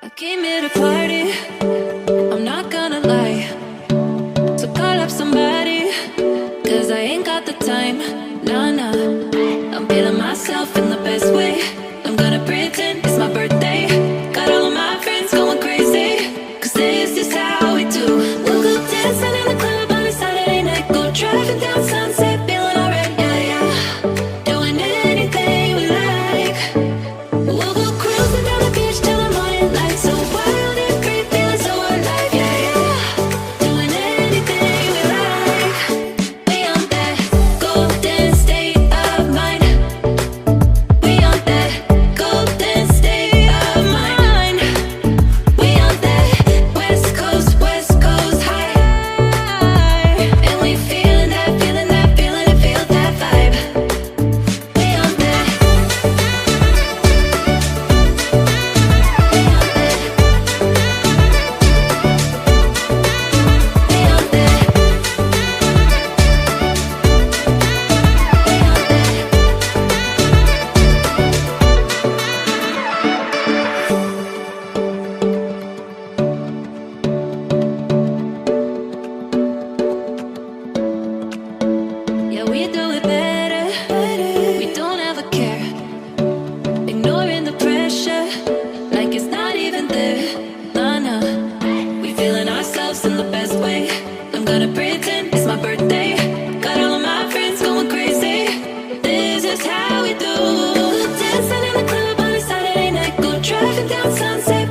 I came here to party, I'm not gonna lie. So call up somebody, cause I ain't got the time. Nah, nah, I'm feeling myself in the best way. I'm gonna pretend it's my birthday. Got all of my friends going crazy, cause this is how we do. We'll go dancing in the club on a Saturday night. Go driving down Sunset, feeling alright, yeah, yeah. Doing anything we like. We'll go cruising down the beach till the morning light. So wild and free, feeling so alive, yeah, yeah. Doing anything we like. We on that golden state of mind. We on that golden state of mind. We on that West Coast high. And we feeling that, feeling that, feeling it, feel that vibe. We on that. Yeah, we do it better. We don't ever care. Ignoring the pressure, like it's not even there. Nah, nah. We feeling ourselves in the best way. I'm gonna pretend it's my birthday. Got all of my friends going crazy. This is how we do. Dancing in the club on a Saturday night. Go driving down Sunset.